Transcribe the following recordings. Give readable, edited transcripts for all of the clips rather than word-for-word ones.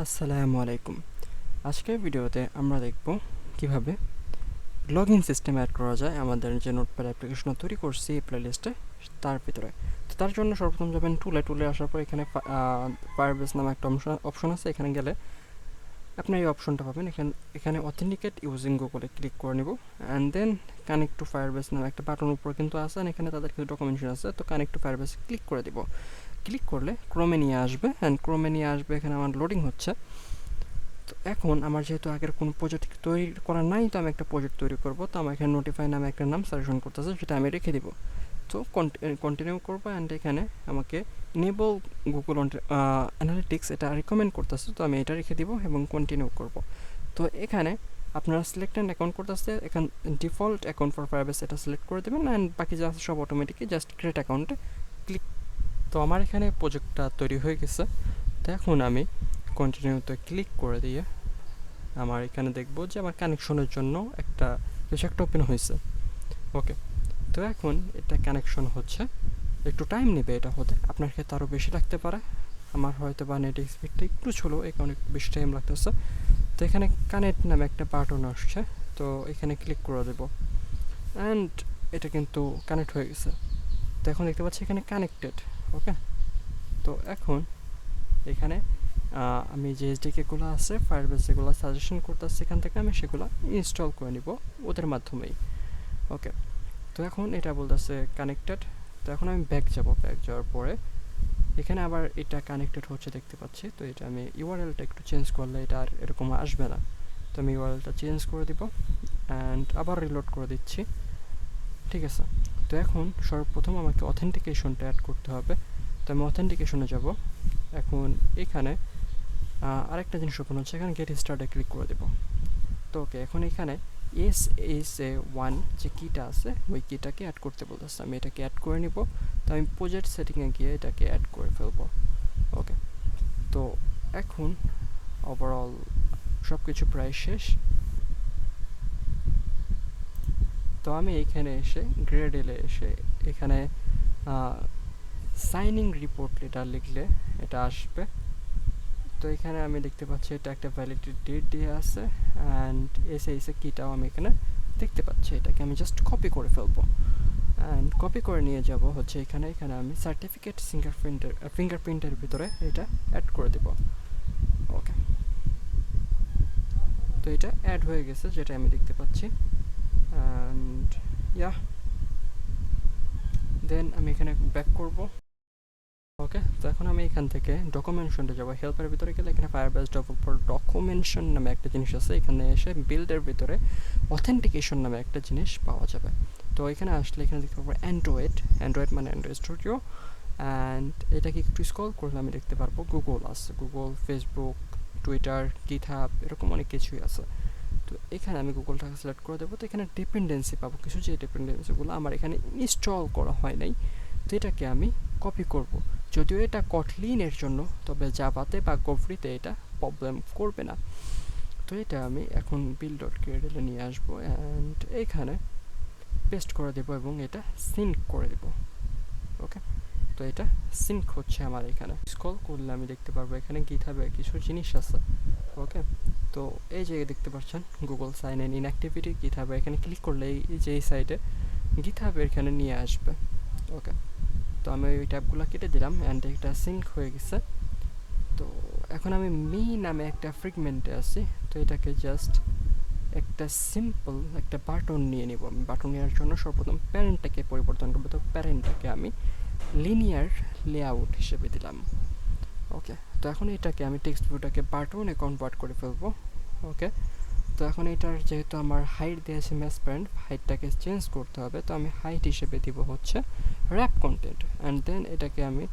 আসসালামু আলাইকুম। আজকের ভিডিওতে আমরা দেখব কিভাবে লগইন সিস্টেম অ্যাড করা যায় আমাদের যে নোটপ্যাড অ্যাপ্লিকেশন তৈরি করছি এই প্লেলিস্টে তার ভিতরে। তো তার জন্য সর্বপ্রথম যাবেন টুলে আসার পর এখানে ফায়ারবেস নামে একটা অপশন আছে। এখানে গেলে আপনি এই অপশনটা পাবেন। এখানে অথেন্টিকেট ইউজিং গুগলে ক্লিক করে নিব and then connect to Firebase নামে একটা বাটন উপর কিন্তু আছে, এখানে তাদের কিছু ডকুমেন্টেশন আছে। তো কানেক্ট টু ফায়ারবেস ক্লিক করে দিব। ক্লিক করলে ক্রোমে নিয়ে আসবে এখানে আমার লোডিং হচ্ছে। তো এখন আমার যেহেতু আগের কোনো প্রজেক্ট তৈরি করা নাই, তো আমি একটা প্রজেক্ট তৈরি করব। তো আমার এখানে নোটিফাই নামে একটা নাম সাজেশন করতেছে, যেটা আমি রেখে দিব। তো কন্টিনিউ করবো অ্যান্ড এখানে আমাকে এনেবল গুগল অ্যানালিটিক্স এটা রিকমেন্ড করতেছে, তো আমি এটা রেখে দিব এবং কন্টিনিউ করব। তো এখানে আপনারা সিলেক্ট অ্যান্ড অ্যাকাউন্ট করতেছে, এখানে ডিফল্ট অ্যাকাউন্ট ফর ফায়ারবেস এটা সিলেক্ট করে দেবেন অ্যান্ড বাকি যা আছে সব অটোমেটিকলি জাস্ট ক্রিয়েট অ্যাকাউন্টে ক্লিক। তো আমার এখানে প্রজেক্টটা তৈরি হয়ে গেছে। তো এখন আমি কন্টিনিউতে ক্লিক করে দিয়ে আমার এখানে দেখব যে আমার কানেকশনের জন্য কিছু একটা ওপেন হয়েছে। ওকে, তো এখন এটা কানেকশন হচ্ছে, একটু টাইম নেবে এটা হতে, আপনার ক্ষেত্রে আরও বেশি লাগতে পারে। আমার হয়তো বা নেট স্পিডটা একটু ছিল, এই কারণে একটু বেশি টাইম লাগতেছে। তো এখানে কানেক্ট নামে একটা বাটন আসছে, তো এখানে ক্লিক করে দেবো অ্যান্ড এটা কিন্তু কানেক্ট হয়ে গেছে। তো এখন দেখতে পাচ্ছি এখানে কানেক্টেড। ওকে, তো এখন এখানে আমি যে এসডিকেগুলো আছে ফায়ারবেস যেগুলো সাজেশন করতেছি এখান থেকে আমি সেগুলো ইনস্টল করে নিব ওদের মাধ্যমেই। ওকে, তো এখন এটা বলতেছে কানেক্টেড। তো এখন আমি ব্যাক যাওয়ার পরে এখানে আবার এটা কানেক্টেড হচ্ছে দেখতে পাচ্ছি। তো এটা আমি ইউআরএলটা একটু চেঞ্জ করলে এটা আর এরকম আসবে না। তো আমি ইউআরএলটা চেঞ্জ করে দিব অ্যান্ড আবার রিলোড করে দিচ্ছি। ঠিক আছে, তো এখন সর্বপ্রথম আমাকে অথেন্টিকেশনটা অ্যাড করতে হবে। তো আমি অথেন্টিকেশনে যাব। এখন এখানে আরেকটা জিনিস ওপেন হচ্ছে, এখানে গেট স্টার্টে ক্লিক করে দেব। তো ওকে, এখন এখানে SA1 যে কিটা আছে ওই কিটাকে অ্যাড করতে বলতেছে, আমি এটাকে অ্যাড করে নিব। তো আমি প্রজেক্ট সেটিংয়ে গিয়ে এটাকে অ্যাড করে ফেলবো। ওকে, তো এখন ওভারঅল সব কিছু প্রায় শেষ। তো আমি এইখানে এসে গ্রেডেলে এসে এখানে সাইনিং রিপোর্ট এটা লিখলে এটা আসবে। তো এখানে আমি দেখতে পাচ্ছি এটা একটা ভ্যালিডিটি ডেট দিয়ে আছে অ্যান্ড এসে কিটাও আমি এখানে দেখতে পাচ্ছি। এটাকে আমি জাস্ট কপি করে ফেলবো অ্যান্ড কপি করে নিয়ে যাব হচ্ছে এখানে আমি সার্টিফিকেট ফিঙ্গারপ্রিন্টের ভিতরে এটা অ্যাড করে দেব। ওকে, তো এটা অ্যাড হয়ে গেছে যেটা আমি দেখতে পাচ্ছি অ্যান্ড দেন আমি এখানে ব্যাক করব। ওকে, তো এখন আমি এখান থেকে ডকুমেন্টেশনটা যাবো। হেল্পের ভিতরে গেলে এখানে ফায়ারবেস ডেভেলপার ডকুমেন্টেশন নামে একটা জিনিস আছে, এখানে এসে বিল্ডের ভিতরে অথেন্টিকেশন নামে একটা জিনিস পাওয়া যাবে। তো এখানে আসলে এখানে দেখতে পাবো অ্যান্ড্রয়েড মানে অ্যান্ড্রয়েড স্টুডিও অ্যান্ড এটাকে একটু স্ক্রল করলে আমি দেখতে পারবো গুগল আছে, গুগল, ফেসবুক, টুইটার, গিটহাব এরকম অনেক কিছুই আছে। তো এখানে আমি গুগলটাকে সিলেক্ট করে দেবো। তো এখানে ডিপেন্ডেন্সি পাবো কিছু, যে ডিপেন্ডেন্সিগুলো আমার এখানে ইনস্টল করা হয় নাই। তো এটাকে আমি কপি করব, যদিও এটা কটলিনের জন্য, তবে জাভাতে বা গভরিতে এটা প্রবলেম করবে না। তো এটা আমি এখন build.kdl নিয়ে আসবো অ্যান্ড এইখানে পেস্ট করে দেবো এবং এটা সিঙ্ক করে দেবো। ওকে, তো এটা সিঙ্ক হচ্ছে আমার এখানে। স্ক্রল করলে আমি দেখতে পারবো এখানে গিটহাবে কিছু জিনিস আছে। ওকে, তো এই যে দেখতে পাচ্ছেন গুগল সাইন ইন ইনঅ্যাক্টিভিটি গিটহাবে, এখানে ক্লিক করলে এই যে এই সাইডে গিটহাবে এখানে নিয়ে আসবে। ওকে, তো আমি ওই ট্যাবগুলো কেটে দিলাম অ্যান্ড এটা সিঙ্ক হয়ে গেছে। তো এখন আমি মি নামে একটা ফ্রিগমেন্টে আছি। তো এটাকে জাস্ট একটা সিম্পল একটা বাটন নিয়ে নিব। আমি বাটন নেওয়ার জন্য সর্বপ্রথম প্যারেন্টটাকে পরিবর্তন করবো। তো প্যারেন্টটাকে আমি লিনিয়ার লেআউট হিসেবে দিলাম। ওকে, তো এখন এটাকে আমি টেক্সট ভিউটাকে বাটনে কনভার্ট করে ফেলবো। ওকে, তো এখন এটার যেহেতু আমার হাইট দিয়েছে ম্যাস প্যারেন্ট, হাইটটাকে চেঞ্জ করতে হবে। তো আমি হাইট হিসেবে দিব হচ্ছে র্যাপ কন্টেন্ট অ্যান্ড দেন এটাকে আমি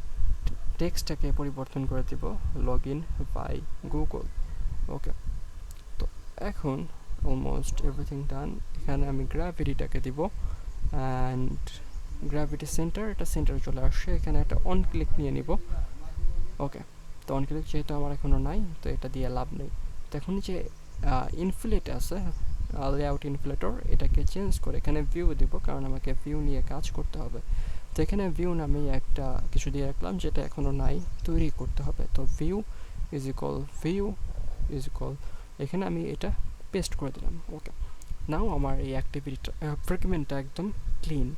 টেক্সটটাকে পরিবর্তন করে দিব লগ ইন বাই গুগল। ওকে, তো এখন অলমোস্ট এভরিথিং ডান। এখানে আমি গ্র্যাভিটিটাকে দিব অ্যান্ড গ্র্যাভিটি সেন্টার, এটা সেন্টারে চলে আসছে। এখানে একটা অন ক্লিক নিয়ে নিব। ওকে, তো অন ক্লিক যেহেতু আমার এখনও নাই, তো এটা দিয়ে লাভ নেই। তো এখন যে ইনফ্লেট আছে লেআউট ইনফ্লেটর, এটাকে চেঞ্জ করে এখানে ভিউ দিব, কারণ আমাকে ভিউ নিয়ে কাজ করতে হবে। তো এখানে ভিউ নামে একটা কিছু দিয়ে রাখলাম, যেটা এখনও নাই, তৈরি করতে হবে। তো view is equal view is equal, এখানে আমি এটা পেস্ট করে দিলাম। ওকে, নাও আমার এই অ্যাক্টিভিটিটা ফ্রেগমেন্টটা একদম ক্লিন।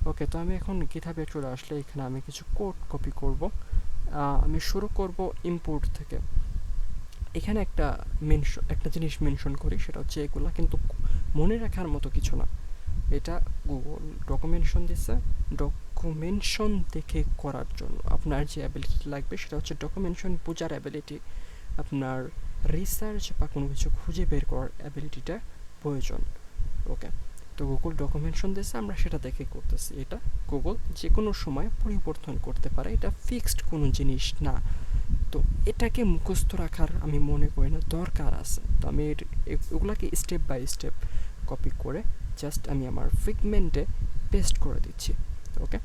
ওকে, তো আমি এখন গিটহাবে চলে আসলে এখানে আমি কিছু কোড কপি করব। আমি শুরু করব ইম্পোর্ট থেকে। এখানে একটা জিনিস মেনশন করি, সেটা হচ্ছে এগুলা কিন্তু মনে রাখার মতো কিছু না। এটা গুগল ডকুমেন্টেশন দিচ্ছে, ডকুমেন্টেশন দেখে করার জন্য আপনার যে অ্যাবিলিটি লাগবে সেটা হচ্ছে ডকুমেন্টেশন বোঝার অ্যাবিলিটি, আপনার রিসার্চ বা কোনো কিছু খুঁজে বের করার অ্যাবিলিটিটা প্রয়োজন। ওকে, তো গুগল ডকুমেন্টেশন দিয়েছে, আমরা সেটা দেখে করতেছি। এটা গুগল যে কোনো সময় পরিবর্তন করতে পারে, এটা ফিক্সড কোনো জিনিস না। তো এটাকে মুখস্থ রাখার আমি মনে করি না দরকার আছে। তো আমি এগুলাকে স্টেপ বাই স্টেপ কপি করে জাস্ট আমি আমার ফিগমেন্টে পেস্ট করে দিচ্ছি। ওকে,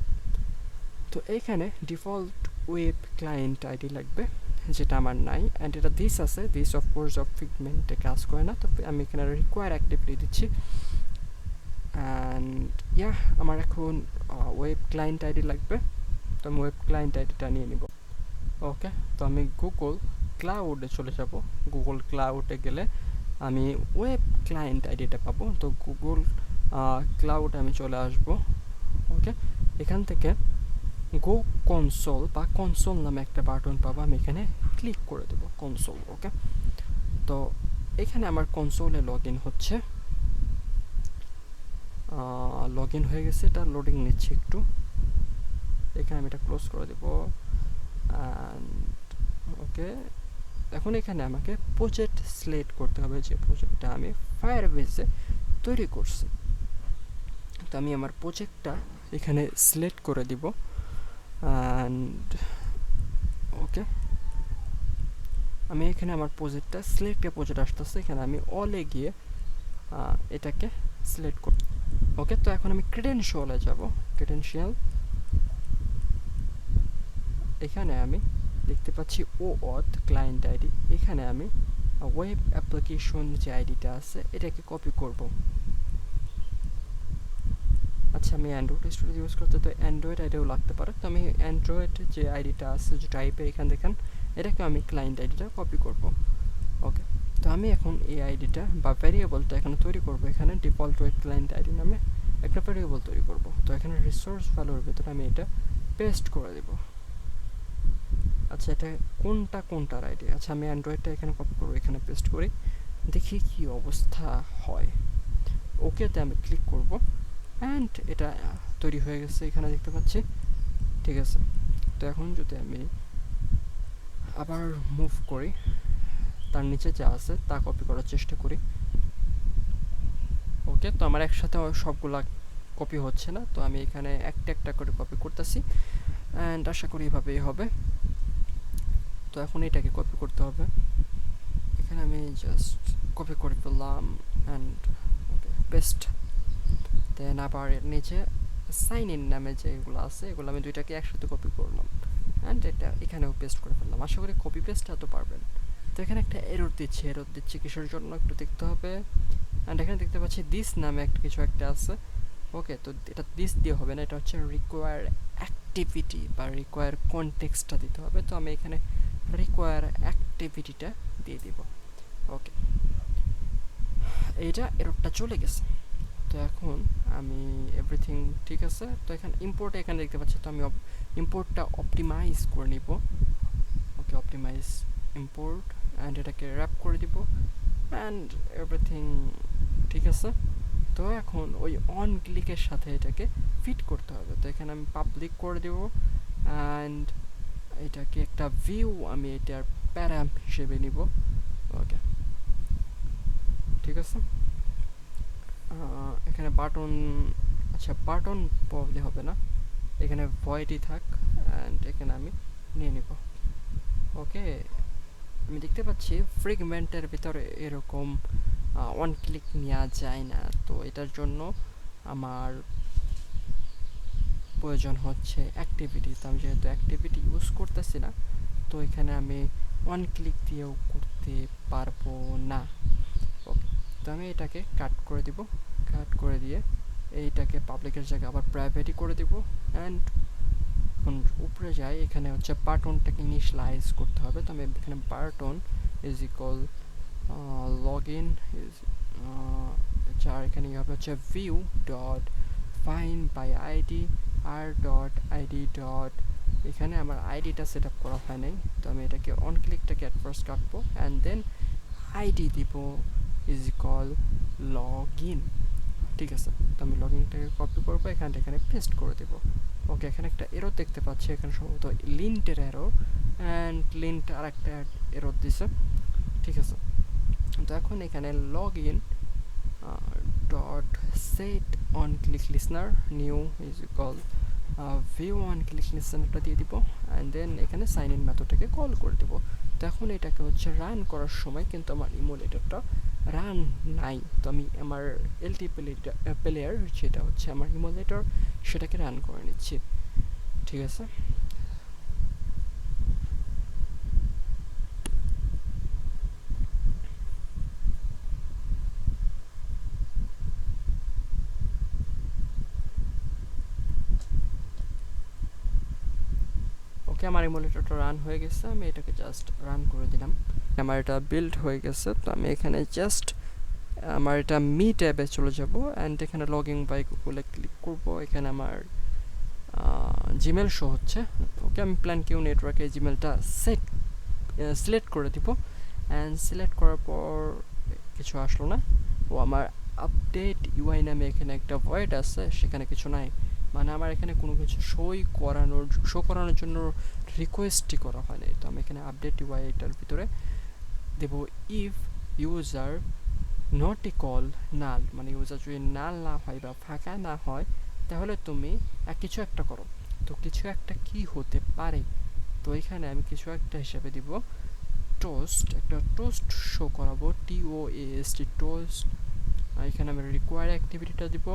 তো এইখানে ডিফল্ট ওয়েব ক্লায়েন্ট আইডি লাগবে, যেটা আমার নাই, অ্যান্ড এটা দিস আছে, দিস অফকোর্স অফ ফিগমেন্টে কাজ করে না। তো আমি এখানে রিকোয়ার অ্যাক্টিভিটি দিচ্ছি, অ্যান্ড আমার এখন ওয়েব ক্লায়েন্ট আইডি লাগবে। তো আমি ওয়েব ক্লায়েন্ট আইডিটা নিয়ে নিব। ওকে, তো আমি গুগল ক্লাউডে চলে যাব। গুগল ক্লাউডে গেলে আমি ওয়েব ক্লায়েন্ট আইডিটা পাবো। তো গুগল ক্লাউড আমি চলে আসব। ওকে, এখান থেকে গো কনসোল বা কনসোল নামে একটা বাটন পাবো, আমি এখানে ক্লিক করে দেবো কনসোল। ওকে, তো এখানে আমার কনসোলে লগ ইন হচ্ছে, লগ ইন হয়ে গেছে, এটা লোডিং নিচ্ছে একটু। এখানে আমি এটা ক্লোজ করে দেবো। ওকে, এখন এখানে আমাকে প্রজেক্ট সিলেক্ট করতে হবে, যে প্রজেক্টটা আমি ফায়ারবেসে তৈরি করছি। তো আমি আমার প্রজেক্টটা এখানে সিলেক্ট করে দিব, অ্যান্ড ওকে, আমি এখানে আমার প্রজেক্টটা সিলেক্টে প্রজেক্ট আসতেছে, এখানে আমি অলে গিয়ে এটাকে সিলেক্ট করব। ওকে, তো এখন আমি ক্রেডেনশিয়ালে যাব। ক্রেডেনশিয়াল, এখানে আমি দেখতে পাচ্ছি OAuth ক্লায়েন্ট আইডি, এখানে আমি ওয়েব অ্যাপ্লিকেশন যে আইডিটা আছে এটাকে কপি করব। আচ্ছা, আমি অ্যান্ড্রয়েড স্টুডিও ইউজ করতে, তো অ্যান্ড্রয়েড আইডিও লাগতে পারে। তো আমি অ্যান্ড্রয়েড যে আইডিটা আছে, যে টাইপের এখানে দেখেন, এটাকে আমি ক্লায়েন্ট আইডিটা কপি করব। ওকে, তো আমি এখন এই আইডিটা বা ভ্যারিয়েবলটা এখানে তৈরি করব। এখানে ডিফল্ট ওয়েব ক্লায়েন্ট আইডি নামে একটা ভ্যারিয়েবল তৈরি করব। তো এখানে রিসোর্স ভ্যালুর ভিতরে আমি এটা পেস্ট করে দেব। আচ্ছা, এটা কোনটার আইডি? আচ্ছা, আমি অ্যান্ড্রয়েডটা এখানে কপি করবো, এখানে পেস্ট করি, দেখি কি অবস্থা হয়। ওকেতে আমি ক্লিক করব, অ্যান্ড এটা তৈরি হয়ে গেছে, এখানে দেখতে পাচ্ছি। ঠিক আছে, তো এখন যদি আমি আবার মুভ করি, তার নিচে যা আছে তা কপি করার চেষ্টা করি। ওকে, তো আমার একসাথে সবগুলা কপি হচ্ছে না, তো আমি এখানে একটা একটা করে কপি করতেছি, অ্যান্ড আশা করি এভাবেই হবে। তো এখন এটাকে কপি করতে হবে, এখানে আমি জাস্ট কপি করে ফেললাম, অ্যান্ড ওকে, পেস্ট। দেন আবার এর নিচে সাইন ইন নামে যেগুলো আছে, এগুলো আমি দুইটাকে একসাথে কপি করলাম, অ্যান্ড এটা এখানেও পেস্ট করে ফেললাম। আশা করি কপি পেস্টটা তো পারবেন। তো এখানে একটা এরর দিচ্ছে কিসের জন্য একটু দেখতে হবে। অ্যান্ড এখানে দেখতে পাচ্ছি দিস নামে কিছু একটা আছে। ওকে, তো এটা দিস দিয়ে হবে না, এটা হচ্ছে রিকোয়ার অ্যাক্টিভিটি বা রিকোয়ার কনটেক্সটটা দিতে হবে। তো আমি এখানে রিকোয়ার অ্যাক্টিভিটিটা দিয়ে দিব। ওকে, এইটা এররটা চলে গেছে। তো এখন আমি এভরিথিং ঠিক আছে। তো এখানে ইম্পোর্ট এখানে দেখতে পাচ্ছি, তো আমি ইম্পোর্টটা অপটিমাইজ করে নিব। ওকে, অপটিমাইজ ইম্পোর্ট, অ্যান্ড এটাকে র্যাপ করে দিব, অ্যান্ড এভরিথিং ঠিক আছে। তো এখন ওই অন ক্লিকের সাথে এটাকে ফিট করতে হবে। তো এখানে আমি পাবলিক করে দেব, অ্যান্ড এটাকে একটা ভিউ আমি এটার প্যারাম হিসেবে নিব। ওকে, ঠিক আছে। এখানে বাটন, আচ্ছা বাটন প্রবলেম হবে না, এখানে ভয়েডই থাক, অ্যান্ড এখানে আমি নিয়ে নিব। ওকে, আমি দেখতে পাচ্ছি ফ্রিগমেন্টের ভিতরে এরকম ওয়ান ক্লিক নেওয়া যায় না। তো এটার জন্য আমার প্রয়োজন হচ্ছে অ্যাক্টিভিটি। তো আমি যেহেতু অ্যাক্টিভিটি ইউজ করতেছি না, তো এখানে আমি ওয়ান ক্লিক দিয়েও করতে পারবো না। ওকে, তো আমি এটাকে কাট করে দিব, কাট করে দিয়ে এইটাকে পাবলিকের জায়গায় আবার প্রাইভেটই করে দিব, অ্যান্ড এখন উপরে যাই, এখানে হচ্ছে বাটনটাকে ইনিশিয়ালাইজ করতে হবে। তো আমি এখানে button is equal log in is যার এখানে হবে হচ্ছে view dot find by ID R dot ID dot, এখানে আমার আইডিটা সেট আপ করা হয় নাই, তো আমি এটাকে অন ক্লিকটাকে অ্যাট ফার্স্ট কাটবো অ্যান্ড দেন আইডি দিব ইজ ইকুয়াল লগ ইন। ঠিক আছে, তো আমি লগ ইনটাকে কপি করবো, এখানে পেস্ট করে দেবো। ওকে, এখানে একটা এরর দেখতে পাচ্ছি, এখানে সম্ভবত লিন্টের এরর, অ্যান্ড লিন্ট আর একটা এরর দিছে। ঠিক আছে, তো এখন এখানে log in dot set on click listener new is equal view on click লিসনারটা দিয়ে দিব অ্যান্ড দেন এখানে সাইন ইন মেথডটাকে কল করে দেবো। তো এখন এটাকে হচ্ছে রান করার সময় কিন্তু আমার ইমুলেটরটা রান নাই, তো আমি আমার এলটি প্লেয়ার যেটা হচ্ছে আমার ইমুলেটর সেটাকে রান করে নিচ্ছি। ঠিক আছে, ওকে, আমার ইমুলেটরটা রান হয়ে গেছে, আমি এটাকে জাস্ট রান করে দিলাম। আমার এটা বিল্ড হয়ে গেছে, তো আমি এখানে জাস্ট আমার এটা মি ট্যাবে চলে যাব অ্যান্ড এখানে লগ ইন বাই গুগলে ক্লিক করব। এখানে আমার জিমেল শো হচ্ছে। ওকে, আমি প্ল্যান কিউ নেটওয়ার্কে জিমেলটা সিলেক্ট করে দিব অ্যান্ড সিলেক্ট করার পর কিছু আসলো না। ও আমার আপডেট ইউআই নামে এখানে একটা ভয়েড আছে, সেখানে কিছু নাই, মানে আমার এখানে কোনো কিছু শো করানোর জন্য রিকোয়েস্টই করা হয় নাই। তো আমি এখানে আপডেট ইউআই এটার ভিতরে দেব ইফ ইউজার নট ইকল নাল, মানে ইউজার যদি নাল না হয় বা ফাঁকা না হয় তাহলে তুমি কিছু একটা করো। তো কিছু একটা কি হতে পারে, তো এখানে আমি কিছু একটা হিসাবে দিব টোস্ট, একটা টোস্ট শো করাবো, TOAST টোস্ট। এখানে আমি রিকোয়ার অ্যাক্টিভিটিটা দিব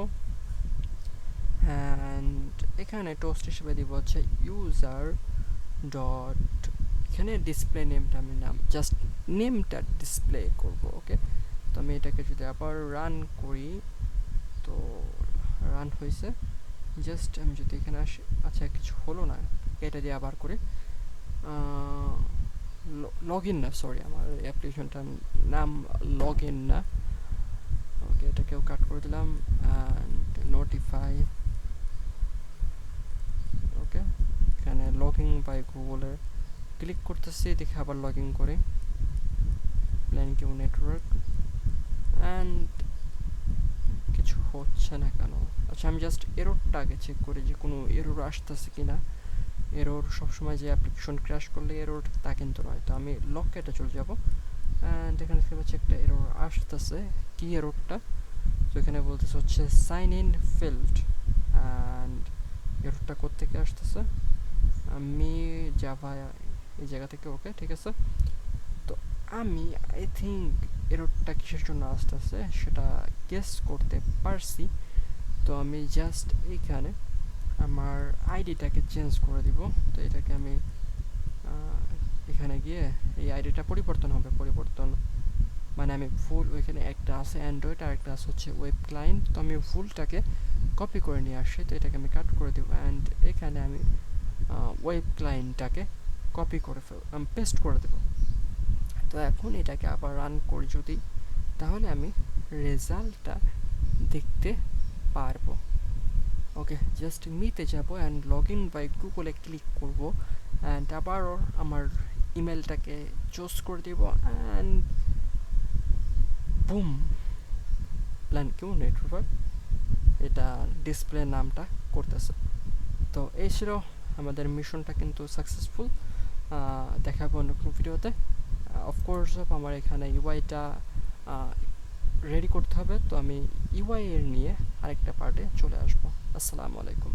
অ্যান্ড এখানে টোস্ট হিসেবে দিব হচ্ছে ইউজার ডট, এখানে ডিসপ্লে নেমটা আমি জাস্ট নেমটা ডিসপ্লে করব। ওকে, তো আমি এটাকে যদি আবার রান করি, তো রান হয়েছে, জাস্ট আমি যদি এখানে আসি, আচ্ছা কিছু হলো না, এটা দিয়ে আবার করি। লগ ইন না, সরি, আমার অ্যাপ্লিকেশনটার নাম লগ ইন না। ওকে, এটাকেও কাট করে দিলাম অ্যান্ড নোটিফাই। ওকে, এখানে লগ ইন বাই গুগলে ক্লিক করতেছি, দেখে আবার লগ ইন করে প্ল্যান কিউ নেটওয়ার্ক অ্যান্ড কিছু হচ্ছে না কেন। আচ্ছা, আমি জাস্ট এররটা আগে চেক করি যে কোনো এরর আসতেছে কি না। এরর সবসময় যে অ্যাপ্লিকেশন ক্র্যাশ করলে এরর তা কিন্তু নয়। তো আমি লক কেটে চলে যাব অ্যান্ড এখানে দেখতে পাচ্ছি একটা এরর আসতেছে। কি এররটা? তো এখানে বলতেছে হচ্ছে সাইন ইন ফেল্ড অ্যান্ড এররটা কোত্থেকে আসতেছে? আমি জাভা এই জায়গা থেকে। ওকে, ঠিক আছে, তো আমি আই থিঙ্ক এররটা কিসের জন্য আসতেছে সেটা গেস করতে পারছি। তো আমি জাস্ট এইখানে আমার আইডিটাকে চেঞ্জ করে দিব। তো এটাকে আমি এখানে গিয়ে এই আইডিটা পরিবর্তন হবে, মানে আমি ফুল, ওইখানে একটা আছে অ্যান্ড্রয়েড আর একটা আছে হচ্ছে ওয়েব ক্লায়েন্ট, তো আমি ফুলটাকে কপি করে নিয়ে আসি। তো এটাকে আমি কাট করে দেবো অ্যান্ড এখানে আমি ওয়েব ক্লায়েন্টটাকে কপি করে পেস্ট করে দেবো। তো এখন এটাকে আবার রান করি যদি, তাহলে আমি রেজাল্টটা দেখতে পারবো। ওকে, জাস্ট মিতে যাব অ্যান্ড লগ ইন বাই গুগলে ক্লিক করব অ্যান্ড আবারও আমার ইমেলটাকে চুজ করে দেব and boom, plan Q network এটা ডিসপ্লে নামটা করতেছে। তো এই ছিল আমাদের মিশনটা, কিন্তু সাকসেসফুল। দেখাবো অন্য কোনো ভিডিওতে। অফকোর্স আমার এখানে ইউআইটা রেডি করতে হবে, তো আমি ইউআই এর নিয়ে আরেকটা পার্টে চলে আসবো। আসসালামু আলাইকুম।